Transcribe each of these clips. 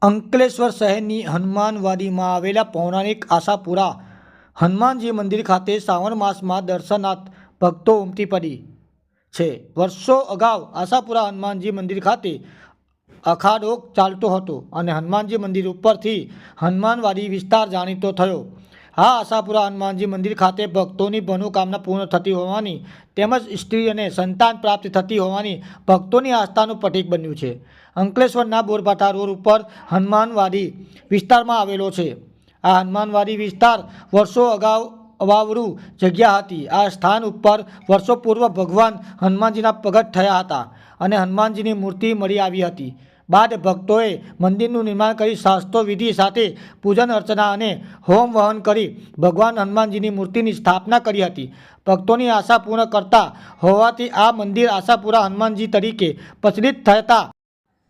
અંકલેશ્વર શહેરની હનુમાનવાડીમાં આવેલા પૌરાણિક આશાપુરા હનુમાનજી મંદિર ખાતે શ્રાવણ માસમાં દર્શનાર્થ ભક્તો ઉમટી પડી છે. વર્ષો અગાઉ આશાપુરા હનુમાનજી મંદિર ખાતે અખાડો ચાલતો હતો અને હનુમાનજી મંદિર ઉપરથી હનુમાનવાડી વિસ્તાર જાણીતો થયો. આ આશાપુરા હનુમાનજી મંદિર ખાતે ભક્તોની મનોકામના પૂર્ણ થતી હોવાની તેમજ સ્ત્રી અને સંતાન પ્રાપ્ત થતી હોવાની ભક્તોની આસ્થાનું પ્રતીક બન્યું છે. અંકલેશ્વરના બોરભાઠા રોડ ઉપર હનુમાનવાડી વિસ્તારમાં આવેલો છે. આ હનુમાનવાડી વિસ્તાર વર્ષો અગાઉ અવાવરૂ જગ્યા હતી. આ સ્થાન ઉપર વર્ષો પૂર્વ ભગવાન હનુમાનજીના પ્રગટ થયા હતા અને હનુમાનજીની મૂર્તિ મળી આવી હતી. બાદ ભક્તોએ મંદિરનું નિર્માણ કરી શાસ્ત્રો વિધિ સાથે પૂજન અર્ચના અને હોમ વહન કરી ભગવાન હનુમાનજીની મૂર્તિની સ્થાપના કરી હતી. ભક્તોની આશા પૂર્ણ કરતા હોવાથી આ મંદિર આશાપુરા હનુમાનજી તરીકે પ્રચલિત થતા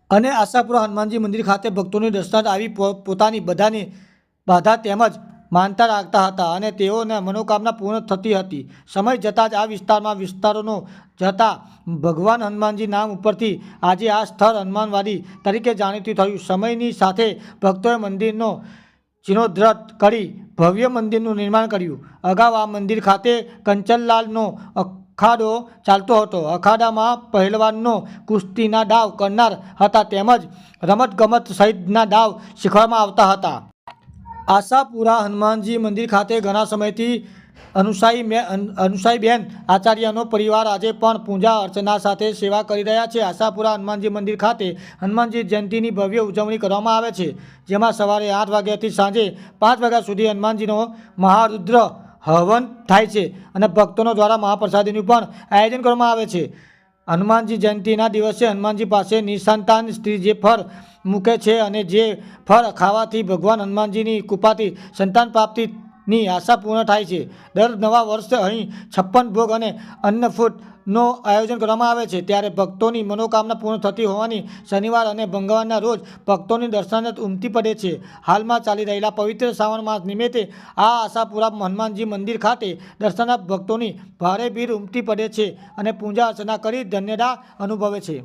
અને આશાપુરા હનુમાનજી મંદિર ખાતે ભક્તોની દર્શનાર્થ આવી પોતાની બધાની બાધા તેમજ માનતા રાખતા હતા અને તેઓને મનોકામના પૂર્ણ થતી હતી. સમય જતાં જ આ વિસ્તારોનો જતા ભગવાન હનુમાનજી નામ ઉપરથી આજે આ સ્થળ હનુમાનવાડી તરીકે જાણીતું થયું. સમયની સાથે ભક્તોએ મંદિરનો જીર્ણોદ્ધાર કરી ભવ્ય મંદિરનું નિર્માણ કર્યું. અગાઉ આ મંદિર ખાતે કંચનલાલનો અખાડો ચાલતો હતો. અખાડામાં પહેલવાનનો કુસ્તીના દાવ કરનાર હતા તેમજ રમતગમત સહિતના દાવ શીખવામાં આવતા હતા. આશાપુરા હનુમાનજી મંદિર ખાતે ઘણા સમયથી અનુસાઈબેન આચાર્યનો પરિવાર આજે પણ પૂજા અર્ચના સાથે સેવા કરી રહ્યા છે. આશાપુરા હનુમાનજી મંદિર ખાતે હનુમાનજી જયંતિની ભવ્ય ઉજવણી કરવામાં આવે છે, જેમાં સવારે 8 વાગ્યાથી સાંજે 5 વાગ્યા સુધી હનુમાનજીનો મહારુદ્ર હવન થાય છે અને ભક્તોનો દ્વારા મહાપ્રસાદીનું પણ આયોજન કરવામાં આવે છે. હનુમાનજી જયંતિના દિવસે હનુમાનજી પાસે નિસંતાન સ્ત્રી જે ફળ મૂકે છે અને જે ફળ ખાવાથી ભગવાન હનુમાનજીની કૃપાથી સંતાન પ્રાપ્તિની આશા પૂર્ણ થાય છે. દર નવા વર્ષે અહીં 56 ભોગ અને અન્નકૂટનો આયોજન કરવામાં આવે છે. ત્યારે ભક્તોની મનોકામના પૂર્ણ થતી હોવાની શનિવાર અને મંગળવારના રોજ ભક્તોની દર્શનાર્થ ઉમટી પડે છે. હાલમાં ચાલી રહેલા પવિત્ર શ્રાવણ માસ નિમિત્તે આ આશાપુરા હનુમાનજી મંદિર ખાતે દર્શનાર્થ ભક્તોની ભારે ભીડ ઉમટી પડે છે અને પૂજા અર્ચના કરી ધન્યતા અનુભવે છે.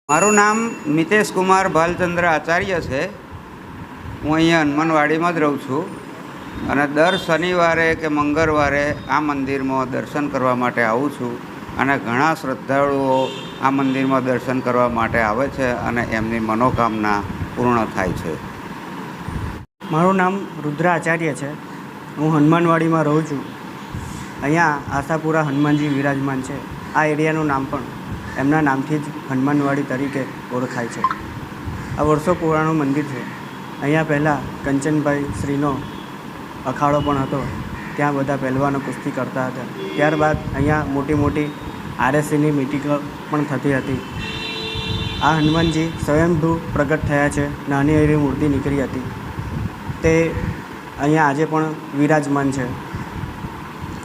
મારું નામ મિતેશ કુમાર ભાલચંદ્ર આચાર્ય છે. હું અહીંયા હનુમાનવાડીમાં જ રહું છું અને દર શનિવારે કે મંગળવારે આ મંદિરમાં દર્શન કરવા માટે આવું છું અને ઘણા શ્રદ્ધાળુઓ આ મંદિરમાં દર્શન કરવા માટે આવે છે અને એમની મનોકામના પૂર્ણ થાય છે. મારું નામ રુદ્ર આચાર્ય છે. હું હનુમાનવાડીમાં રહું છું. અહીંયા આશાપુરા હનુમાનજી વિરાજમાન છે. આ એરિયાનું નામ પણ એમના નામથી જ હનુમાનવાડી તરીકે ઓળખાય છે. આ વર્ષો પુરાણું મંદિર છે. અહીંયા પહેલાં કંચનભાઈ શ્રીનો અખાડો પણ હતો. ત્યાં બધા પહેલવાનો કુસ્તી કરતા હતા. ત્યારબાદ અહીંયા મોટી મોટી આરએસસીની મિટિંગો પણ થતી હતી. આ હનુમાનજી સ્વયંભૂ પ્રગટ થયા છે. નાની એવી મૂર્તિ નીકળી હતી તે અહીંયા આજે પણ વિરાજમાન છે.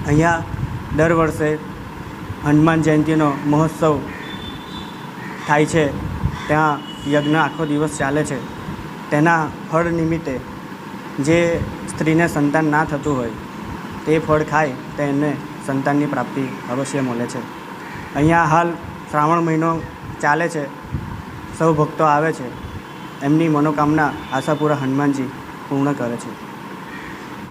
અહીંયા દર વર્ષે હનુમાન જયંતિનો મહોત્સવ થાય છે. ત્યાં યજ્ઞ આખો દિવસ ચાલે છે. તેના ફળ નિમિત્તે જે સ્ત્રીને સંતાન ના થતું હોય તે ફળ ખાય તો એને સંતાનની પ્રાપ્તિ અવશ્ય મળે છે. અહીંયા હાલ શ્રાવણ મહિનો ચાલે છે. સૌ ભક્તો આવે છે. એમની મનોકામના આશાપુરા હનુમાનજી પૂર્ણ કરે છે.